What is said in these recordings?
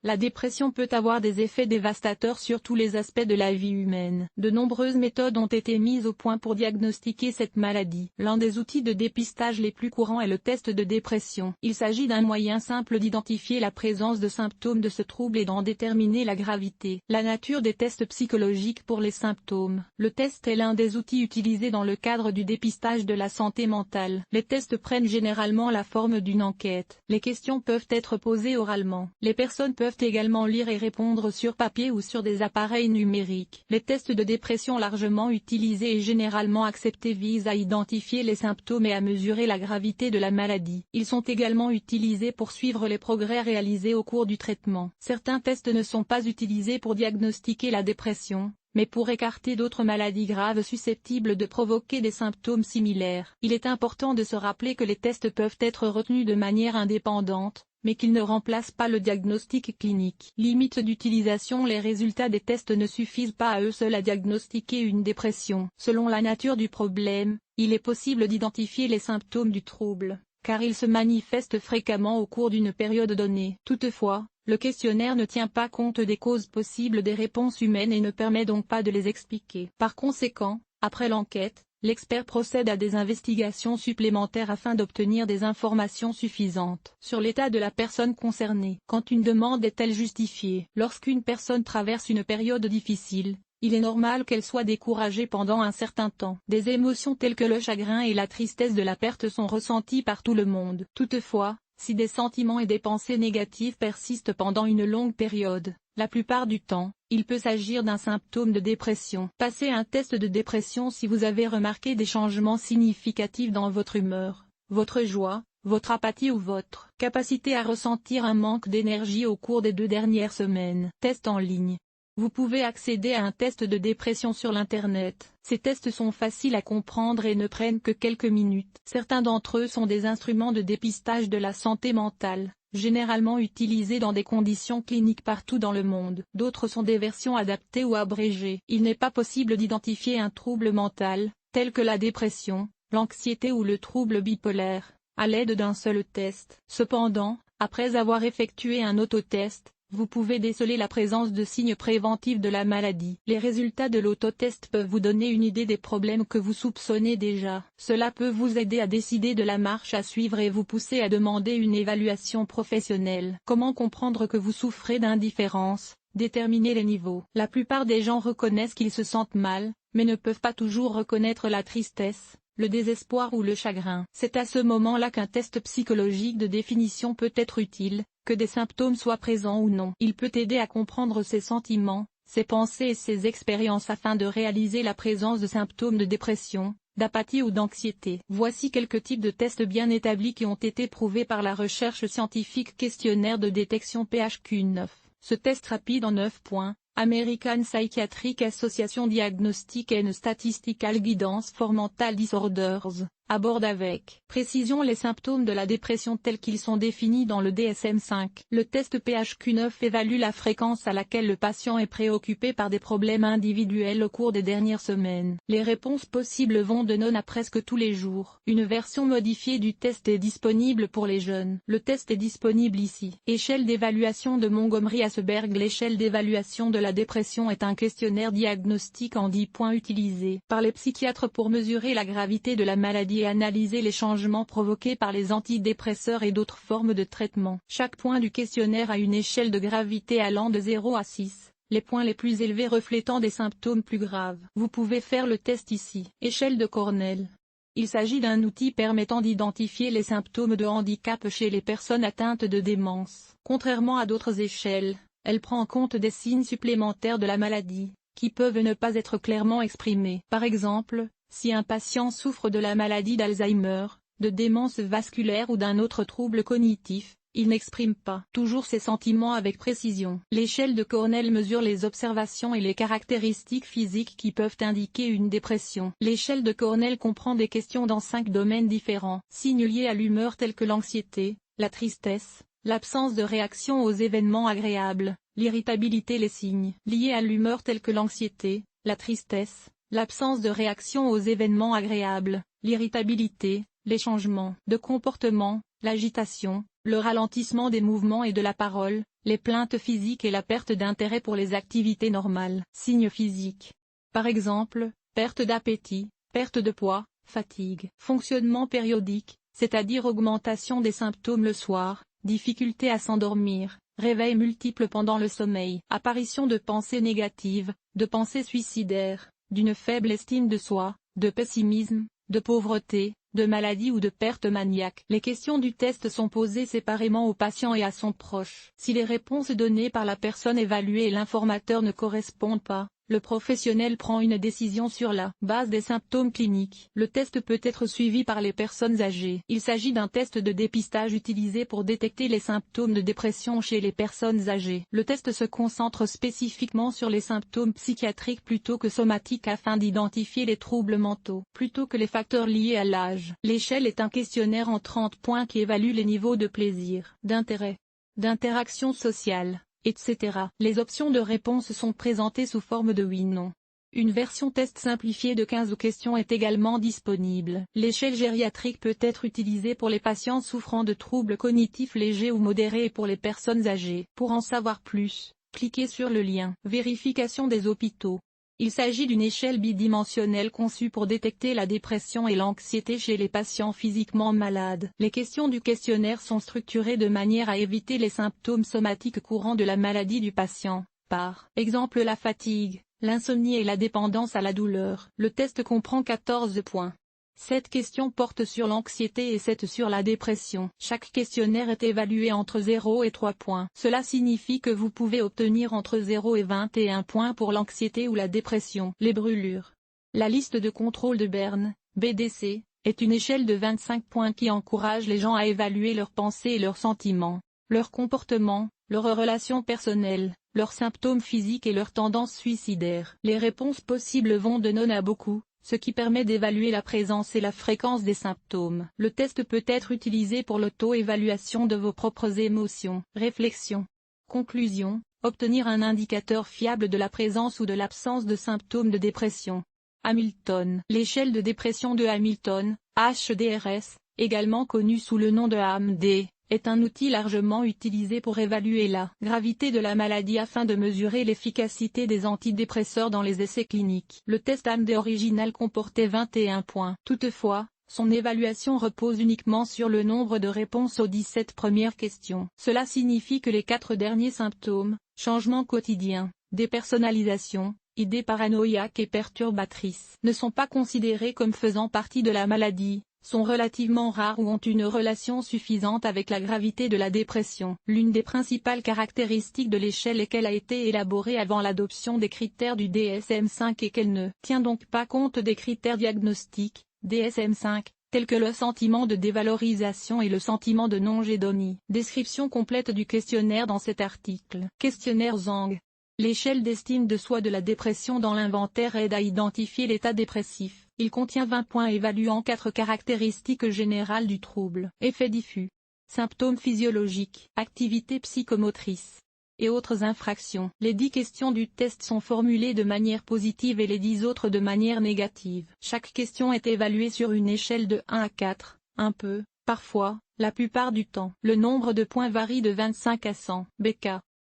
La dépression peut avoir des effets dévastateurs sur tous les aspects de la vie humaine. De nombreuses méthodes ont été mises au point pour diagnostiquer cette maladie. L'un des outils de dépistage les plus courants est le test de dépression. Il s'agit d'un moyen simple d'identifier la présence de symptômes de ce trouble et d'en déterminer la gravité. La nature des tests psychologiques pour les symptômes. Le test est l'un des outils utilisés dans le cadre du dépistage de la santé mentale. Les tests prennent généralement la forme d'une enquête. Les questions peuvent être posées oralement. Les personnes peuvent également lire et répondre sur papier ou sur des appareils numériques. Les tests de dépression largement utilisés et généralement acceptés visent à identifier les symptômes et à mesurer la gravité de la maladie. Ils sont également utilisés pour suivre les progrès réalisés au cours du traitement. Certains tests ne sont pas utilisés pour diagnostiquer la dépression, mais pour écarter d'autres maladies graves susceptibles de provoquer des symptômes similaires. Il est important de se rappeler que les tests peuvent être retenus de manière indépendante, mais qu'ils ne remplacent pas le diagnostic clinique. Limite d'utilisation. Les résultats des tests ne suffisent pas à eux seuls à diagnostiquer une dépression. Selon la nature du problème, il est possible d'identifier les symptômes du trouble, car ils se manifestent fréquemment au cours d'une période donnée. Toutefois, le questionnaire ne tient pas compte des causes possibles des réponses humaines et ne permet donc pas de les expliquer. Par conséquent, après l'enquête, l'expert procède à des investigations supplémentaires afin d'obtenir des informations suffisantes sur l'état de la personne concernée. Quand une demande est-elle justifiée? Lorsqu'une personne traverse une période difficile, il est normal qu'elle soit découragée pendant un certain temps. Des émotions telles que le chagrin et la tristesse de la perte sont ressenties par tout le monde. Toutefois, si des sentiments et des pensées négatives persistent pendant une longue période, la plupart du temps, il peut s'agir d'un symptôme de dépression. Passez un test de dépression si vous avez remarqué des changements significatifs dans votre humeur, votre joie, votre apathie ou votre capacité à ressentir un manque d'énergie au cours des 2 dernières semaines. Test en ligne. Vous pouvez accéder à un test de dépression sur l'Internet. Ces tests sont faciles à comprendre et ne prennent que quelques minutes. Certains d'entre eux sont des instruments de dépistage de la santé mentale, généralement utilisés dans des conditions cliniques partout dans le monde. D'autres sont des versions adaptées ou abrégées. Il n'est pas possible d'identifier un trouble mental, tel que la dépression, l'anxiété ou le trouble bipolaire, à l'aide d'un seul test. Cependant, après avoir effectué un autotest, vous pouvez déceler la présence de signes préventifs de la maladie. Les résultats de l'autotest peuvent vous donner une idée des problèmes que vous soupçonnez déjà. Cela peut vous aider à décider de la marche à suivre et vous pousser à demander une évaluation professionnelle. Comment comprendre que vous souffrez d'indifférence? Déterminer les niveaux. La plupart des gens reconnaissent qu'ils se sentent mal, mais ne peuvent pas toujours reconnaître la tristesse, le désespoir ou le chagrin. C'est à ce moment-là qu'un test psychologique de définition peut être utile, que des symptômes soient présents ou non. Il peut aider à comprendre ses sentiments, ses pensées et ses expériences afin de réaliser la présence de symptômes de dépression, d'apathie ou d'anxiété. Voici quelques types de tests bien établis qui ont été prouvés par la recherche scientifique. Questionnaire de détection PHQ-9. Ce test rapide en 9 points, American Psychiatric Association Diagnostic and Statistical Guidance for Mental Disorders, aborde avec précision les symptômes de la dépression tels qu'ils sont définis dans le DSM-5. Le test PHQ-9 évalue la fréquence à laquelle le patient est préoccupé par des problèmes individuels au cours des dernières semaines. Les réponses possibles vont de non à presque tous les jours. Une version modifiée du test est disponible pour les jeunes. Le test est disponible ici. Échelle d'évaluation de Montgomery-Åsberg. L'échelle d'évaluation de la dépression est un questionnaire diagnostique en 10 points utilisé par les psychiatres pour mesurer la gravité de la maladie et analyser les changements provoqués par les antidépresseurs et d'autres formes de traitement. Chaque point du questionnaire a une échelle de gravité allant de 0 à 6, les points les plus élevés reflétant des symptômes plus graves. Vous pouvez faire le test ici. Échelle de Cornell. Il s'agit d'un outil permettant d'identifier les symptômes de handicap chez les personnes atteintes de démence. Contrairement à d'autres échelles, elle prend en compte des signes supplémentaires de la maladie, qui peuvent ne pas être clairement exprimés. Par exemple, si un patient souffre de la maladie d'Alzheimer, de démence vasculaire ou d'un autre trouble cognitif, il n'exprime pas toujours ses sentiments avec précision. L'échelle de Cornell mesure les observations et les caractéristiques physiques qui peuvent indiquer une dépression. L'échelle de Cornell comprend des questions dans 5 domaines différents. Signes liés à l'humeur tels que l'anxiété, la tristesse, l'absence de réaction aux événements agréables, l'irritabilité. Les signes liés à l'humeur tels que l'anxiété, la tristesse, l'absence de réaction aux événements agréables, l'irritabilité, les changements de comportement, l'agitation, le ralentissement des mouvements et de la parole, les plaintes physiques et la perte d'intérêt pour les activités normales. Signes physiques. Par exemple, perte d'appétit, perte de poids, fatigue. Fonctionnement périodique, c'est-à-dire augmentation des symptômes le soir, difficulté à s'endormir, réveil multiple pendant le sommeil. Apparition de pensées négatives, de pensées suicidaires, d'une faible estime de soi, de pessimisme, de pauvreté, de maladie ou de perte maniaque. Les questions du test sont posées séparément au patient et à son proche. Si les réponses données par la personne évaluée et l'informateur ne correspondent pas, le professionnel prend une décision sur la base des symptômes cliniques. Le test peut être suivi par les personnes âgées. Il s'agit d'un test de dépistage utilisé pour détecter les symptômes de dépression chez les personnes âgées. Le test se concentre spécifiquement sur les symptômes psychiatriques plutôt que somatiques afin d'identifier les troubles mentaux, plutôt que les facteurs liés à l'âge. L'échelle est un questionnaire en 30 points qui évalue les niveaux de plaisir, d'intérêt, d'interaction sociale, etc. Les options de réponse sont présentées sous forme de oui/non. Une version test simplifiée de 15 questions est également disponible. L'échelle gériatrique peut être utilisée pour les patients souffrant de troubles cognitifs légers ou modérés et pour les personnes âgées. Pour en savoir plus, cliquez sur le lien. Vérification des hôpitaux. Il s'agit d'une échelle bidimensionnelle conçue pour détecter la dépression et l'anxiété chez les patients physiquement malades. Les questions du questionnaire sont structurées de manière à éviter les symptômes somatiques courants de la maladie du patient, par exemple la fatigue, l'insomnie et la dépendance à la douleur. Le test comprend 14 points. 7 questions portent sur l'anxiété et 7 sur la dépression. Chaque questionnaire est évalué entre 0 et 3 points. Cela signifie que vous pouvez obtenir entre 0 et 21 points pour l'anxiété ou la dépression. Les brûlures. La liste de contrôle de Berne, BDC, est une échelle de 25 points qui encourage les gens à évaluer leurs pensées et leurs sentiments, leur comportement, leurs relations personnelles, leurs symptômes physiques et leurs tendances suicidaires. Les réponses possibles vont de non à beaucoup, ce qui permet d'évaluer la présence et la fréquence des symptômes. Le test peut être utilisé pour l'auto-évaluation de vos propres émotions. Réflexion. Conclusion. Obtenir un indicateur fiable de la présence ou de l'absence de symptômes de dépression. Hamilton. L'échelle de dépression de Hamilton, HDRS, également connue sous le nom de HAM-D, est un outil largement utilisé pour évaluer la gravité de la maladie afin de mesurer l'efficacité des antidépresseurs dans les essais cliniques. Le test HAM-D original comportait 21 points. Toutefois, son évaluation repose uniquement sur le nombre de réponses aux 17 premières questions. Cela signifie que les 4 derniers symptômes, changements quotidiens, dépersonnalisation, idées paranoïaques et perturbatrices, ne sont pas considérés comme faisant partie de la maladie, sont relativement rares ou ont une relation suffisante avec la gravité de la dépression. L'une des principales caractéristiques de l'échelle est qu'elle a été élaborée avant l'adoption des critères du DSM-5 et qu'elle ne tient donc pas compte des critères diagnostiques, DSM-5, tels que le sentiment de dévalorisation et le sentiment de non-gédonie. Description complète du questionnaire dans cet article. Questionnaire Zhang. L'échelle d'estime de soi de la dépression dans l'inventaire aide à identifier l'état dépressif. Il contient 20 points évaluant 4 caractéristiques générales du trouble. Effets diffus. Symptômes physiologiques. Activité psychomotrice. Et autres infractions. Les 10 questions du test sont formulées de manière positive et les 10 autres de manière négative. Chaque question est évaluée sur une échelle de 1 à 4, un peu, parfois, la plupart du temps. Le nombre de points varie de 25 à 100. BK.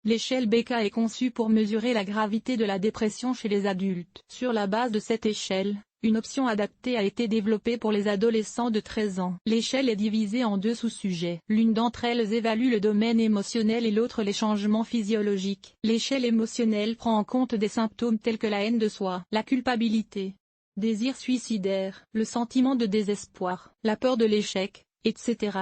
L'échelle BK est conçue pour mesurer la gravité de la dépression chez les adultes. Sur la base de cette échelle, une option adaptée a été développée pour les adolescents de 13 ans. L'échelle est divisée en 2 sous-sujets. L'une d'entre elles évalue le domaine émotionnel et l'autre les changements physiologiques. L'échelle émotionnelle prend en compte des symptômes tels que la haine de soi, la culpabilité, désir suicidaire, le sentiment de désespoir, la peur de l'échec, etc.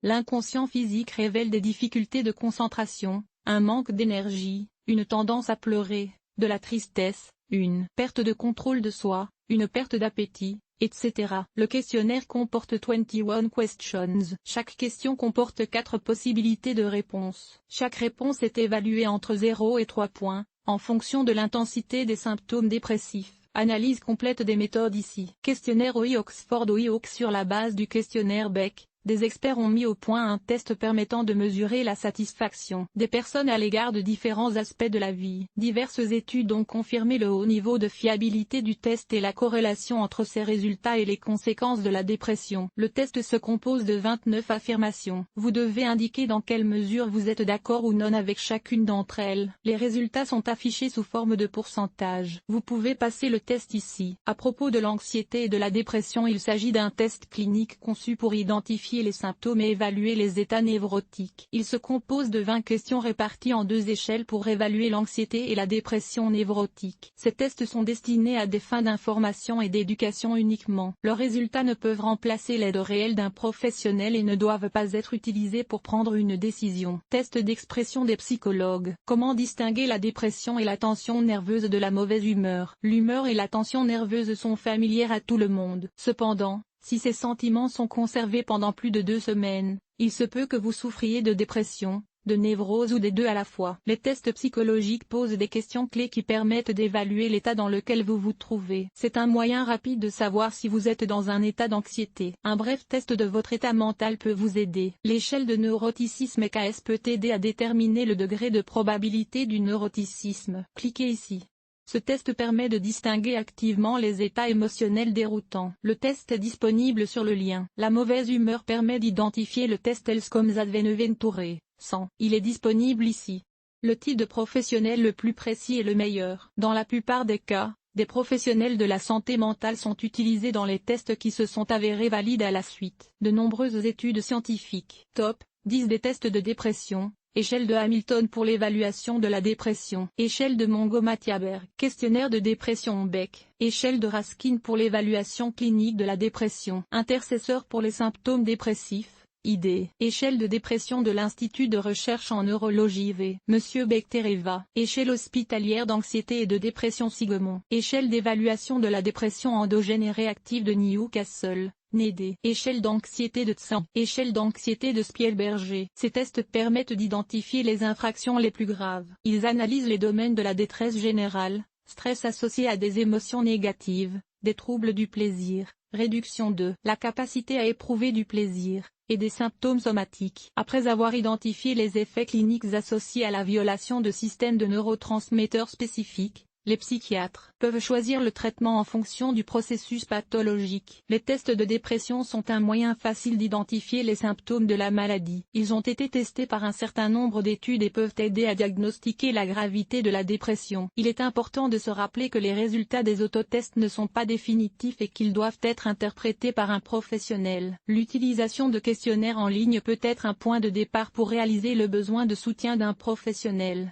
L'inconscient physique révèle des difficultés de concentration, un manque d'énergie, une tendance à pleurer, de la tristesse, une perte de contrôle de soi, une perte d'appétit, etc. Le questionnaire comporte 21 questions. Chaque question comporte 4 possibilités de réponse. Chaque réponse est évaluée entre 0 et 3 points, en fonction de l'intensité des symptômes dépressifs. Analyse complète des méthodes ici. Questionnaire OI Oxford OI Ox sur la base du questionnaire Beck, des experts ont mis au point un test permettant de mesurer la satisfaction des personnes à l'égard de différents aspects de la vie. Diverses études ont confirmé le haut niveau de fiabilité du test et la corrélation entre ses résultats et les conséquences de la dépression. Le test se compose de 29 affirmations. Vous devez indiquer dans quelle mesure vous êtes d'accord ou non avec chacune d'entre elles. Les résultats sont affichés sous forme de pourcentage. Vous pouvez passer le test ici. À propos de l'anxiété et de la dépression, il s'agit d'un test clinique conçu pour identifier les symptômes et évaluer les états névrotiques. Il se compose de 20 questions réparties en 2 échelles pour évaluer l'anxiété et la dépression névrotique. Ces tests sont destinés à des fins d'information et d'éducation uniquement. Leurs résultats ne peuvent remplacer l'aide réelle d'un professionnel et ne doivent pas être utilisés pour prendre une décision. Test d'expression des psychologues. Comment distinguer la dépression et la tension nerveuse de la mauvaise humeur? L'humeur et la tension nerveuse sont familières à tout le monde. Cependant, si ces sentiments sont conservés pendant plus de 2 semaines, il se peut que vous souffriez de dépression, de névrose ou des deux à la fois. Les tests psychologiques posent des questions clés qui permettent d'évaluer l'état dans lequel vous vous trouvez. C'est un moyen rapide de savoir si vous êtes dans un état d'anxiété. Un bref test de votre état mental peut vous aider. L'échelle de neuroticisme KS peut aider à déterminer le degré de probabilité du neuroticisme. Cliquez ici. Ce test permet de distinguer activement les états émotionnels déroutants. Le test est disponible sur le lien. La mauvaise humeur permet d'identifier le test Elscombe Advenventure 100. Il est disponible ici. Le type de professionnel le plus précis est le meilleur. Dans la plupart des cas, des professionnels de la santé mentale sont utilisés dans les tests qui se sont avérés valides à la suite. De nombreuses études scientifiques. Top 10 des tests de dépression. Échelle de Hamilton pour l'évaluation de la dépression. Échelle de Mongo-Mathiaberg. Questionnaire de dépression Beck. Échelle de Raskin pour l'évaluation clinique de la dépression. Intercesseur pour les symptômes dépressifs. ID. Échelle de dépression de l'Institut de recherche en neurologie IV. Monsieur Bechterewa. Échelle hospitalière d'anxiété et de dépression Sigemont. Échelle d'évaluation de la dépression endogène et réactive de Newcastle. NED. Échelle d'anxiété de Tsan. Échelle d'anxiété de Spielberger. Ces tests permettent d'identifier les infractions les plus graves. Ils analysent les domaines de la détresse générale, stress associé à des émotions négatives, des troubles du plaisir, réduction de la capacité à éprouver du plaisir, et des symptômes somatiques. Après avoir identifié les effets cliniques associés à la violation de systèmes de neurotransmetteurs spécifiques, les psychiatres peuvent choisir le traitement en fonction du processus pathologique. Les tests de dépression sont un moyen facile d'identifier les symptômes de la maladie. Ils ont été testés par un certain nombre d'études et peuvent aider à diagnostiquer la gravité de la dépression. Il est important de se rappeler que les résultats des autotests ne sont pas définitifs et qu'ils doivent être interprétés par un professionnel. L'utilisation de questionnaires en ligne peut être un point de départ pour réaliser le besoin de soutien d'un professionnel.